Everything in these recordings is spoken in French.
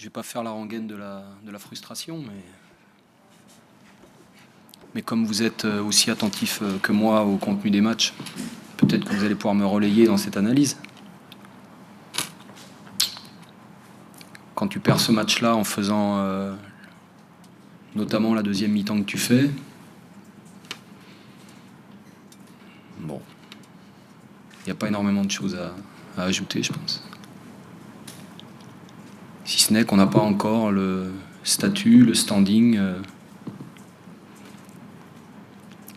je vais pas faire la rengaine de la frustration, mais comme vous êtes aussi attentif que moi au contenu des matchs, peut-être que vous allez pouvoir me relayer dans cette analyse. Quand tu perds ce match-là en faisant notamment la deuxième mi-temps que tu fais, bon, il n'y a pas énormément de choses à ajouter, je pense. Si ce n'est qu'on n'a pas encore le statut, le standing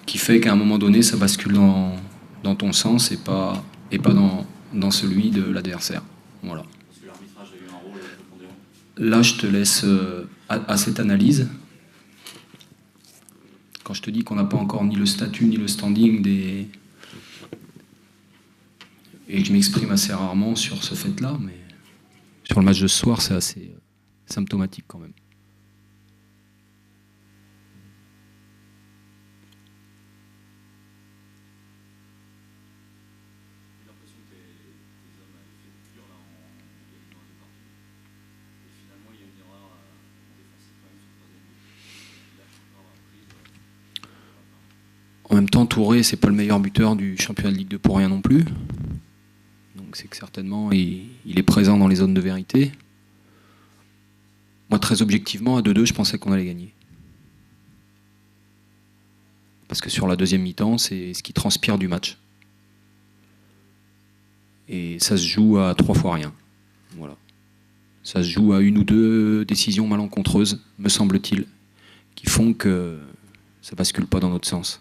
qui fait qu'à un moment donné, ça bascule dans ton sens et pas dans celui de l'adversaire. Voilà. Est-ce que l'arbitrage a eu un rôle prépondérant ? Là, je te laisse à cette analyse. Quand je te dis qu'on n'a pas encore ni le statut ni le standing et que je m'exprime assez rarement sur ce fait-là, mais sur le match de ce soir, c'est assez symptomatique quand même. J'ai l'impression que tes hommes avaient fait dur là en égalisant un peu partout. Et finalement, il y a une erreur défensive quand même sur le troisième but. Là, je suis encore prise. En même temps, Touré, c'est pas le meilleur buteur du championnat de Ligue 2 pour rien non plus. Donc c'est que certainement, il est présent dans les zones de vérité. Moi, très objectivement, à 2-2, je pensais qu'on allait gagner. Parce que sur la deuxième mi-temps, c'est ce qui transpire du match. Et ça se joue à 3 fois rien. Voilà. Ça se joue à 1 ou 2 décisions malencontreuses, me semble-t-il, qui font que ça bascule pas dans notre sens.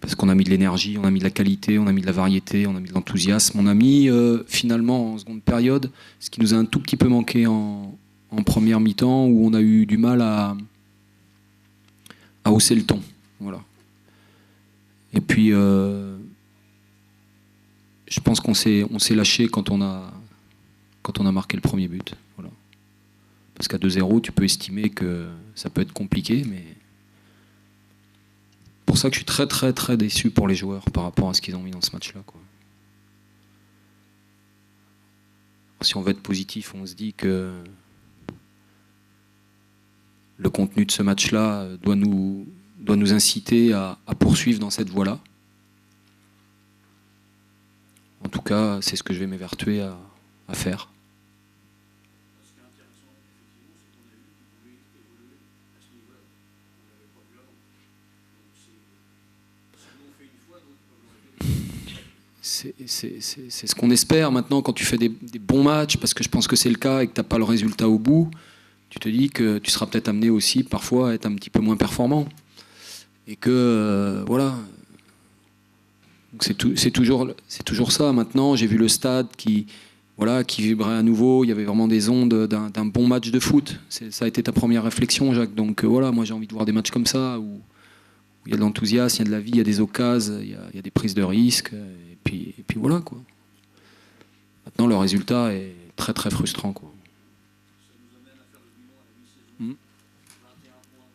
Parce qu'on a mis de l'énergie, on a mis de la qualité, on a mis de la variété, on a mis de l'enthousiasme. On a mis finalement en seconde période ce qui nous a un tout petit peu manqué en première mi-temps, où on a eu du mal à hausser le ton. Voilà. Et puis je pense qu'on s'est lâché quand on a marqué le premier but. Voilà. Parce qu'à 2-0, tu peux estimer que ça peut être compliqué, mais c'est pour ça que je suis très très très déçu pour les joueurs par rapport à ce qu'ils ont mis dans ce match-là, quoi. Si on veut être positif, on se dit que le contenu de ce match-là doit nous inciter à poursuivre dans cette voie-là. En tout cas, c'est ce que je vais m'évertuer à faire. Ce qui est intéressant, effectivement, c'est qu'on a vu qu'il pouvait évoluer à ce niveau-là. On ne l'avait pas vu avant. Donc c'est ce qu'on fait une fois, d'autres peuvent le répéter. C'est ce qu'on espère maintenant quand tu fais des bons matchs, parce que je pense que c'est le cas et que tu n'as pas le résultat au bout. Tu te dis que tu seras peut-être amené aussi parfois à être un petit peu moins performant. Et que, voilà. C'est toujours ça. Maintenant, j'ai vu le stade qui vibrait à nouveau. Il y avait vraiment des ondes d'un bon match de foot. Ça a été ta première réflexion, Jacques. Donc voilà, moi j'ai envie de voir des matchs comme ça, où il y a de l'enthousiasme, il y a de la vie, il y a des occasions, il y a des prises de risques. Et puis voilà, quoi. Maintenant, le résultat est très très frustrant, quoi. Ça nous amène à faire le bilan à la mi-saison. 21 points,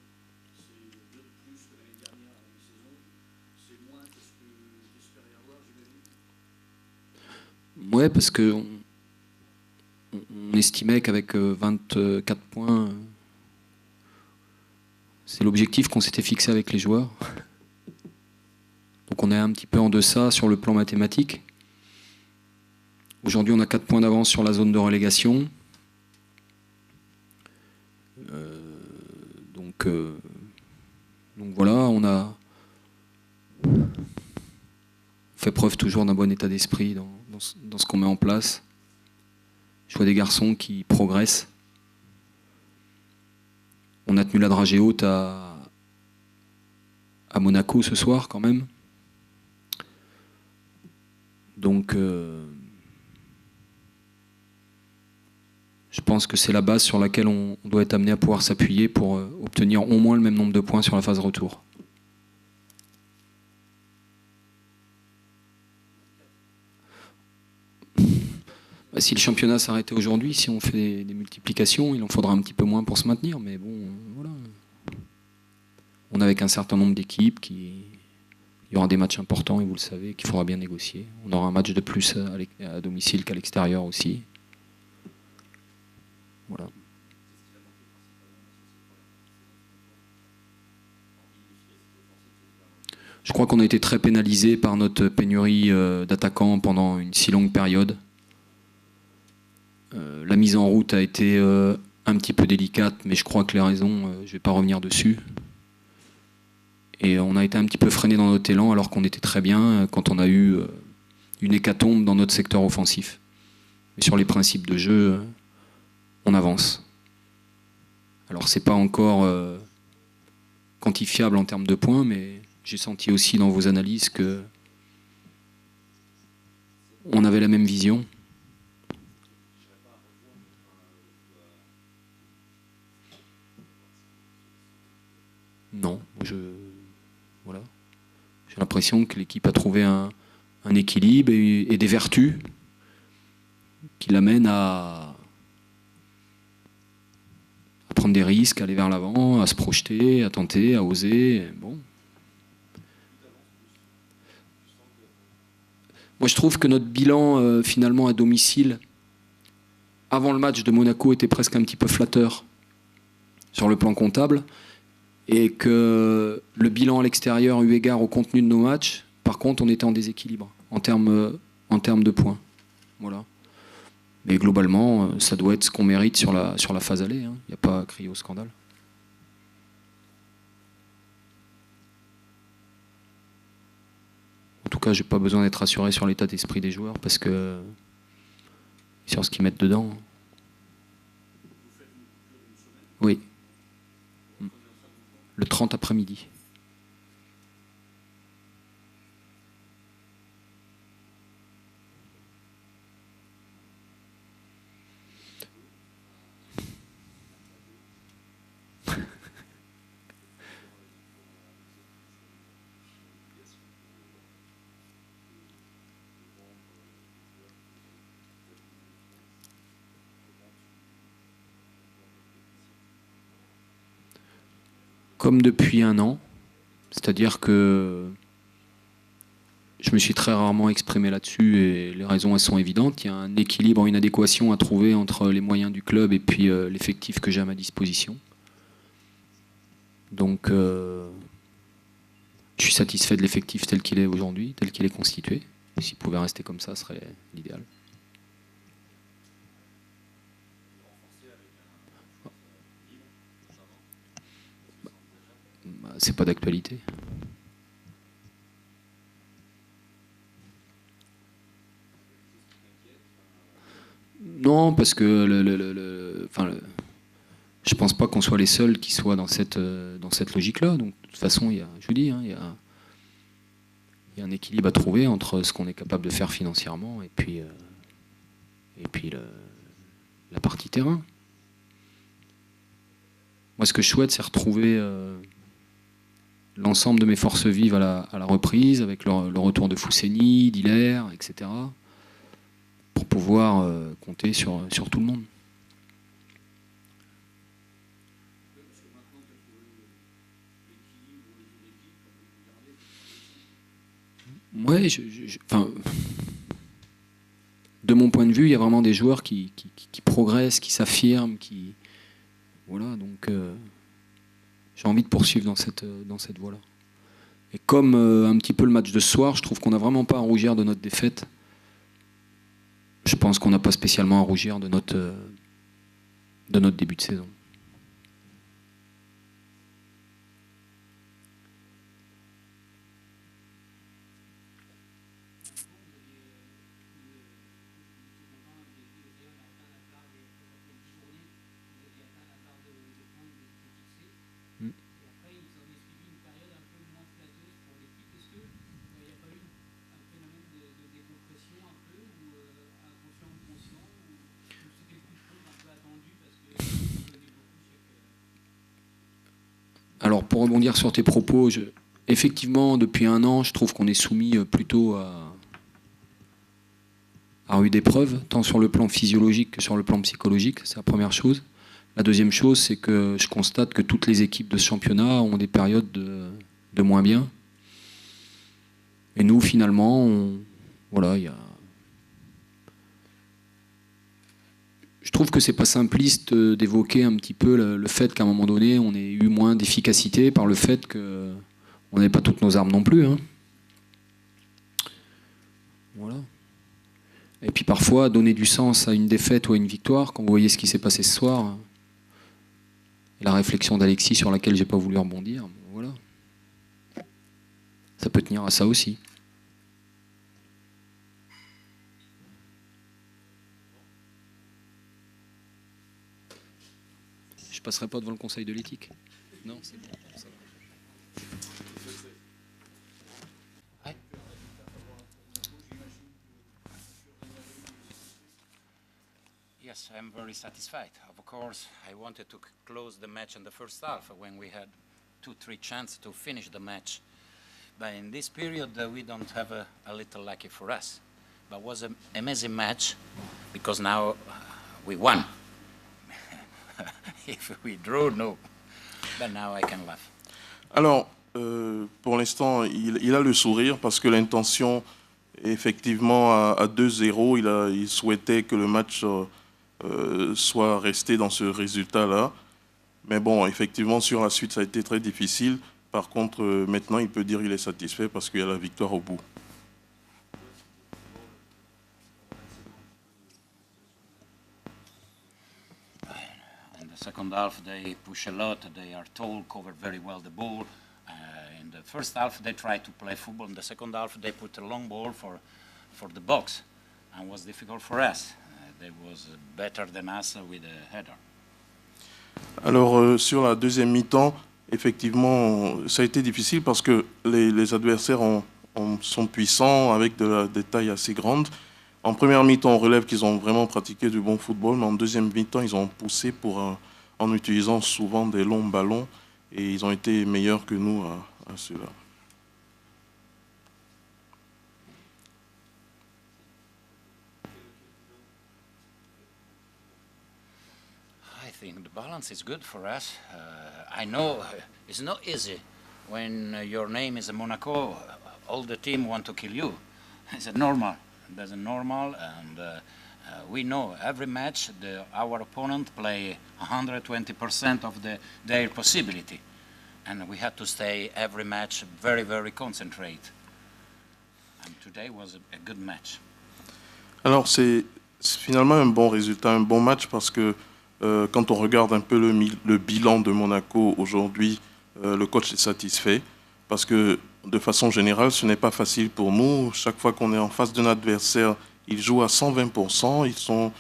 c'est 2 de plus que l'année dernière à la mi-saison. C'est moins que ce que tu espérais avoir, j'imagine. Ouais, parce que on estimait qu'avec 24 points, c'est l'objectif qu'on s'était fixé avec les joueurs. Donc on est un petit peu en deçà sur le plan mathématique. Aujourd'hui, on a 4 points d'avance sur la zone de relégation. Donc voilà, on a fait preuve toujours d'un bon état d'esprit dans ce qu'on met en place. Je vois des garçons qui progressent. On a tenu la dragée haute à Monaco ce soir quand même. Donc je pense que c'est la base sur laquelle on doit être amené à pouvoir s'appuyer pour obtenir au moins le même nombre de points sur la phase retour. Si le championnat s'arrêtait aujourd'hui, si on fait des multiplications, il en faudra un petit peu moins pour se maintenir. Mais bon, voilà. On est avec un certain nombre d'équipes il y aura des matchs importants, et vous le savez, qu'il faudra bien négocier. On aura un match de plus à domicile qu'à l'extérieur aussi. Je crois qu'on a été très pénalisé par notre pénurie d'attaquants pendant une si longue période. La mise en route a été un petit peu délicate, mais je crois que les raisons, je ne vais pas revenir dessus. Et on a été un petit peu freiné dans notre élan alors qu'on était très bien quand on a eu une hécatombe dans notre secteur offensif. Mais sur les principes de jeu, on avance. Alors c'est pas encore quantifiable en termes de points, mais j'ai senti aussi dans vos analyses que on avait la même vision. Non, voilà. J'ai l'impression que l'équipe a trouvé un équilibre et des vertus qui l'amènent à prendre des risques, à aller vers l'avant, à se projeter, à tenter, à oser. Bon. Moi, je trouve que notre bilan, finalement, à domicile, avant le match de Monaco, était presque un petit peu flatteur sur le plan comptable. Et que le bilan à l'extérieur, eu égard au contenu de nos matchs, par contre, on était en déséquilibre en termes de points. Voilà. Mais globalement, ça doit être ce qu'on mérite sur la phase aller. Il n'y a pas à crier au scandale. En tout cas, je n'ai pas besoin d'être rassuré sur l'état d'esprit des joueurs parce que sur ce qu'ils mettent dedans. Oui. Le 30 après-midi. Comme depuis un an, c'est-à-dire que je me suis très rarement exprimé là-dessus et les raisons elles sont évidentes. Il y a un équilibre, une adéquation à trouver entre les moyens du club et puis l'effectif que j'ai à ma disposition. Donc je suis satisfait de l'effectif tel qu'il est aujourd'hui, tel qu'il est constitué. S'il pouvait rester comme ça, ce serait l'idéal. C'est pas d'actualité. Non, parce que je pense pas qu'on soit les seuls qui soient dans cette logique-là. Donc, de toute façon, je vous dis, il y a un équilibre à trouver entre ce qu'on est capable de faire financièrement et puis la partie terrain. Moi, ce que je souhaite, c'est retrouver l'ensemble de mes forces vives à la reprise, avec le retour de Fousseni, d'Hilaire, etc., pour pouvoir compter sur tout le monde. Ouais, de mon point de vue, il y a vraiment des joueurs qui progressent, qui s'affirment, voilà, donc j'ai envie de poursuivre dans cette voie-là. Et comme un petit peu le match de ce soir, je trouve qu'on n'a vraiment pas à rougir de notre défaite. Je pense qu'on n'a pas spécialement à rougir de notre début de saison. Alors pour rebondir sur tes propos, effectivement, depuis un an, je trouve qu'on est soumis plutôt à rude épreuve, tant sur le plan physiologique que sur le plan psychologique, c'est la première chose. La deuxième chose, c'est que je constate que toutes les équipes de ce championnat ont des périodes de moins bien. Et nous, finalement, voilà, je trouve que c'est pas simpliste d'évoquer un petit peu le fait qu'à un moment donné, on ait eu moins d'efficacité par le fait qu'on on n'avait pas toutes nos armes non plus. Hein. Voilà. Et puis parfois, donner du sens à une défaite ou à une victoire, quand vous voyez ce qui s'est passé ce soir, et la réflexion d'Alexis sur laquelle j'ai pas voulu rebondir, bon, voilà. Ça peut tenir à ça aussi. Je passerai pas devant le conseil de l'éthique. Non, c'est bon. Ça va. Yes, I'm very satisfied. Of course, I wanted to close the match in the first half when we had 2-3 chances to finish the match. But in this period, we don't have a little lucky for us. But it was an amazing match because now we won. If we drew, no. But now I can laugh. Alors, pour l'instant, il a le sourire parce que l'intention, effectivement, à 2-0, il souhaitait que le match soit resté dans ce résultat-là. Mais bon, effectivement, sur la suite, ça a été très difficile. Par contre, maintenant, il peut dire qu'il est satisfait parce qu'il y a la victoire au bout. In the second half, they push a lot. They are tall, cover very well the ball. In the first half, they try to play football. In the second half, they put a long ball for the box, and it was difficult for us. They was better than us with a header. Alors, sur la deuxième mi-temps, effectivement, ça a été difficile parce que les adversaires sont puissants avec des tailles assez grandes. En première mi-temps, on relève qu'ils ont vraiment pratiqué du bon football, mais en deuxième mi-temps, ils ont poussé en utilisant souvent des longs ballons et ils ont été meilleurs que nous à cela. I think the balance is good for us. I know it's not easy when your name is Monaco. All the team want to kill you. It's normal. That's normal, and we know every match our opponent play 120% of their possibility, and we had to stay every match very, very concentrate. And today was a good match. Alors c'est finalement un bon résultat, un bon match parce que quand on regarde un peu le bilan de Monaco aujourd'hui, le coach est satisfait parce que de façon générale, ce n'est pas facile pour nous. Chaque fois qu'on est en face d'un adversaire, ils jouent à 120%, ils sont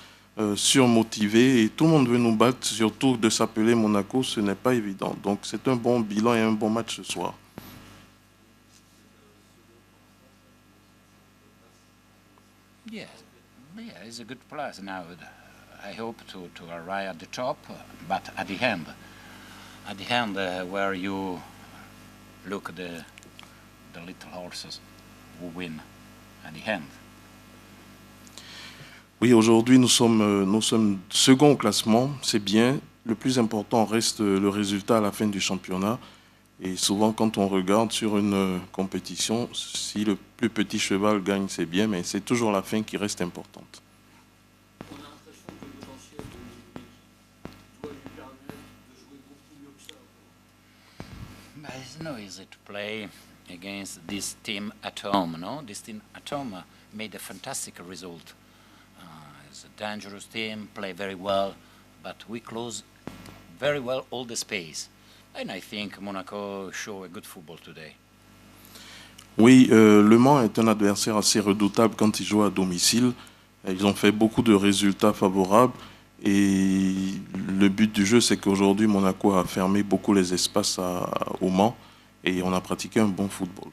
surmotivés et tout le monde veut nous battre, surtout de s'appeler Monaco, ce n'est pas évident. Donc c'est un bon bilan et un bon match ce soir. Yeah, it's a good place now. I hope to arrive at the top, but at the end where you look the little horses who win at the end. Oui, aujourd'hui nous sommes second au classement, c'est bien. Le plus important reste le résultat à la fin du championnat. Et souvent, quand on regarde sur une compétition, si le plus petit cheval gagne, c'est bien, mais c'est toujours la fin qui reste importante. On a l'impression que le potentiel de l'équipe doit lui permettre de jouer beaucoup mieux que ça. But it's not easy to play against this team at home, no? This team at home made a fantastic result. It's a dangerous team, play very well, but we close very well all the space. And I think Monaco show a good football today. Oui, Le Mans est un adversaire assez redoutable quand ils jouent à domicile. Ils ont fait beaucoup de résultats favorables et le but du jeu, c'est qu'aujourd'hui, Monaco a fermé beaucoup les espaces au Mans et on a pratiqué un bon football.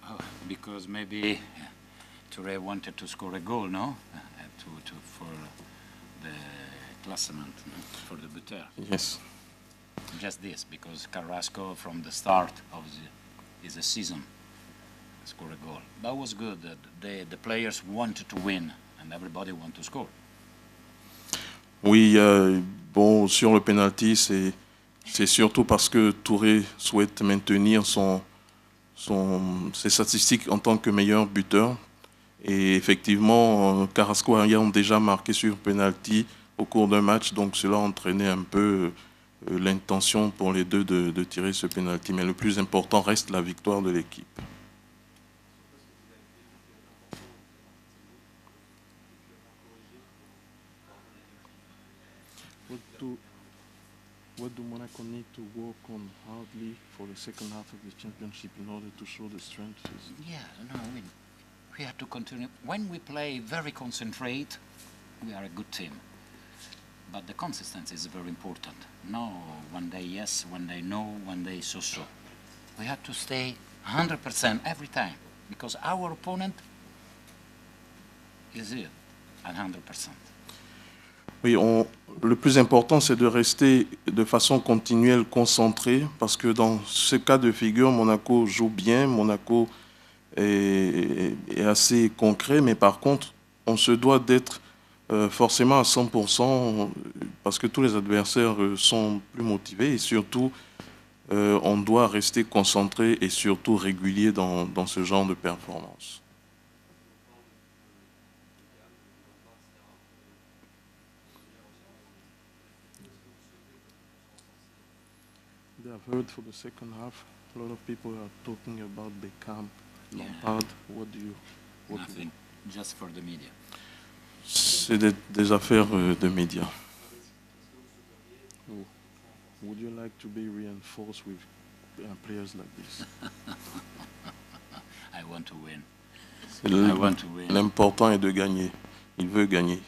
Oh, because maybe Touré wanted to score a goal, no? For the classement, no? For the buteur. Yes. Just this, because Carrasco from the start of the season scored a goal. That was good. The players wanted to win, and everybody wanted to score. Oui, bon, sur le penalty, c'est surtout parce que Touré souhaite maintenir ses statistiques en tant que meilleur buteur. Et effectivement, Carrasco ayant déjà marqué sur penalty, au cours d'un match, donc cela entraînait un peu l'intention pour les deux de tirer ce penalty. Mais le plus important reste la victoire de l'équipe. What do Monaco need to work on hardly for the second half of the championship in order to show the strength? Yeah, no, we have to continue. When we play very concentrate, we are a good team. But the consistency is very important. No, one day yes, one day no, one day so-so. We have to stay 100% every time, because our opponent is here at 100%. Oui, le plus important, c'est de rester de façon continuelle concentré, parce que dans ce cas de figure, Monaco joue bien, Monaco est assez concret, mais par contre, on se doit d'être forcément à 100%, parce que tous les adversaires sont plus motivés, et surtout, on doit rester concentré et surtout régulier dans ce genre de performance. I've heard for the second half, a lot of people are talking about Beckham, Lampard. What do you? Nothing, just for the media. C'est des affaires de médias. Oh. Would you like to be reinforced with players like this? I want to win. L'important est de gagner. Il veut gagner.